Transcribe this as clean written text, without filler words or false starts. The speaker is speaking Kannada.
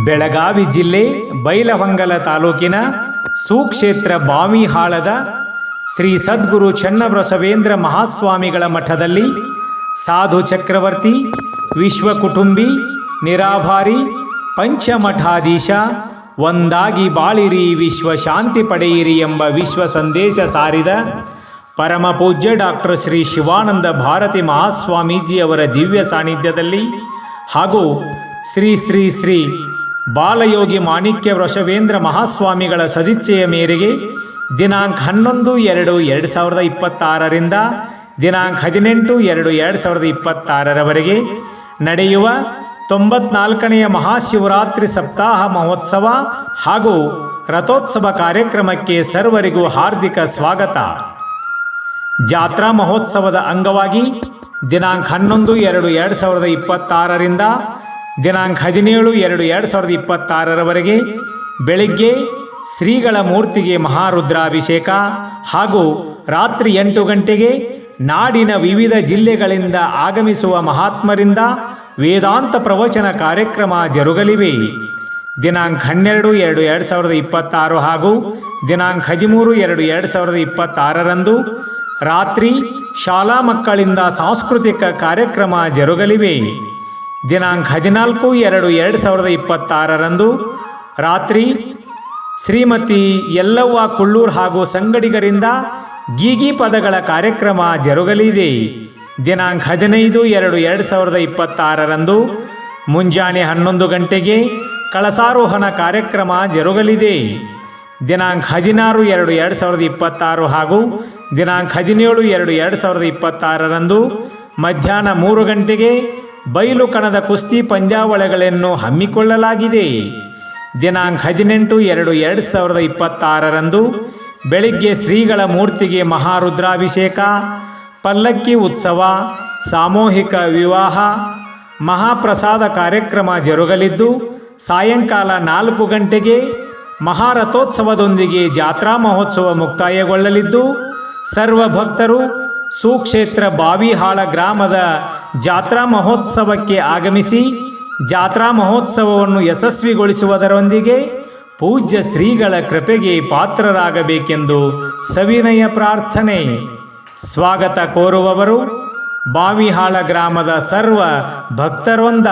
ಬೆಳಗಾವಿ ಜಿಲ್ಲೆ ಬೈಲಹೊಂಗಲ ತಾಲೂಕಿನ ಸುಕ್ಷೇತ್ರ ಬಾವಿಹಾಳದ ಶ್ರೀ ಸದ್ಗುರು ಚನ್ನಬಸವೇಂದ್ರ ಮಹಾಸ್ವಾಮಿಗಳ ಮಠದಲ್ಲಿ ಸಾಧು ಚಕ್ರವರ್ತಿ ವಿಶ್ವಕುಟುಂಬಿ ನಿರಾಭಾರಿ ಪಂಚಮಠಾಧೀಶ ಒಂದಾಗಿ ಬಾಳಿರಿ ವಿಶ್ವ ಶಾಂತಿ ಪಡೆಯಿರಿ ಎಂಬ ವಿಶ್ವ ಸಂದೇಶ ಸಾರಿದ ಪರಮ ಪೂಜ್ಯ ಡಾಕ್ಟರ್ ಶ್ರೀ ಶಿವಾನಂದ ಭಾರತಿ ಮಹಾಸ್ವಾಮೀಜಿಯವರ ದಿವ್ಯ ಸಾನ್ನಿಧ್ಯದಲ್ಲಿ ಹಾಗೂ ಶ್ರೀ ಶ್ರೀ ಶ್ರೀ ಬಾಲಯೋಗಿ ಮಾಣಿಕ್ಯ ವೃಷಭೇಂದ್ರ ಮಹಾಸ್ವಾಮಿಗಳ ಸದಿಚ್ಛೆಯ ಮೇರೆಗೆ ದಿನಾಂಕ 11-2-2026ರಿಂದ ದಿನಾಂಕ 18-2-2026ರವರೆಗೆ ನಡೆಯುವ 94ನೆಯ ಮಹಾಶಿವರಾತ್ರಿ ಸಪ್ತಾಹ ಮಹೋತ್ಸವ ಹಾಗೂ ರಥೋತ್ಸವ ಕಾರ್ಯಕ್ರಮಕ್ಕೆ ಸರ್ವರಿಗೂ ಹಾರ್ದಿಕ ಸ್ವಾಗತ. ಜಾತ್ರಾ ಮಹೋತ್ಸವದ ಅಂಗವಾಗಿ ದಿನಾಂಕ 11-2-2026ರಿಂದ ದಿನಾಂಕ 17-2-2026ರವರೆಗೆ ಬೆಳಿಗ್ಗೆ ಶ್ರೀಗಳ ಮೂರ್ತಿಗೆ ಮಹಾರುದ್ರಾಭಿಷೇಕ ಹಾಗೂ ರಾತ್ರಿ 8 ಗಂಟೆಗೆ ನಾಡಿನ ವಿವಿಧ ಜಿಲ್ಲೆಗಳಿಂದ ಆಗಮಿಸುವ ಮಹಾತ್ಮರಿಂದ ವೇದಾಂತ ಪ್ರವಚನ ಕಾರ್ಯಕ್ರಮ ಜರುಗಲಿವೆ. ದಿನಾಂಕ 12-2-2026 ಹಾಗೂ ದಿನಾಂಕ 13-2-2026ರಂದು ರಾತ್ರಿ ಶಾಲಾ ಮಕ್ಕಳಿಂದ ಸಾಂಸ್ಕೃತಿಕ ಕಾರ್ಯಕ್ರಮ ಜರುಗಲಿವೆ. ದಿನಾಂಕ 14-2-2026ರಂದು ರಾತ್ರಿ ಶ್ರೀಮತಿ ಯಲ್ಲವ್ವ ಕುಳ್ಳೂರ್ ಹಾಗೂ ಸಂಗಡಿಗರಿಂದ ಗೀಗಿ ಪದಗಳ ಕಾರ್ಯಕ್ರಮ ಜರುಗಲಿದೆ. ದಿನಾಂಕ 15-2-2026ರಂದು ಮುಂಜಾನೆ 11 ಗಂಟೆಗೆ ಕಳಸಾರೋಹಣ ಕಾರ್ಯಕ್ರಮ ಜರುಗಲಿದೆ. ದಿನಾಂಕ 16-2-2026 ಹಾಗೂ ದಿನಾಂಕ 17-2-2026ರಂದು ಮಧ್ಯಾಹ್ನ 3 ಗಂಟೆಗೆ ಬಯಲು ಕಣದ ಕುಸ್ತಿ ಪಂದ್ಯಾವಳಿಗಳನ್ನು ಹಮ್ಮಿಕೊಳ್ಳಲಾಗಿದೆ. ದಿನಾಂಕ 18-2-2026ರಂದು ಬೆಳಿಗ್ಗೆ ಶ್ರೀಗಳ ಮೂರ್ತಿಗೆ ಮಹಾರುದ್ರಾಭಿಷೇಕ, ಪಲ್ಲಕ್ಕಿ ಉತ್ಸವ, ಸಾಮೂಹಿಕ ವಿವಾಹ, ಮಹಾಪ್ರಸಾದ ಕಾರ್ಯಕ್ರಮ ಜರುಗಲಿದ್ದು ಸಾಯಂಕಾಲ 4 ಗಂಟೆಗೆ ಮಹಾರಥೋತ್ಸವದೊಂದಿಗೆ ಜಾತ್ರಾ ಮಹೋತ್ಸವ ಮುಕ್ತಾಯಗೊಳ್ಳಲಿದ್ದು ಸರ್ವ ಭಕ್ತರು ಸುಕ್ಷೇತ್ರ ಬಾವಿಹಾಳ ಗ್ರಾಮದ ಜಾತ್ರಾ ಮಹೋತ್ಸವಕ್ಕೆ ಆಗಮಿಸಿ ಜಾತ್ರಾ ಮಹೋತ್ಸವವನ್ನು ಯಶಸ್ವಿಗೊಳಿಸುವುದರೊಂದಿಗೆ ಪೂಜ್ಯ ಶ್ರೀಗಳ ಕೃಪೆಗೆ ಪಾತ್ರರಾಗಬೇಕೆಂದು ಸವಿನಯ ಪ್ರಾರ್ಥನೆ. ಸ್ವಾಗತ ಕೋರುವವರು ಬಾವಿಹಾಳ ಗ್ರಾಮದ ಸರ್ವ ಭಕ್ತರೊಂದ.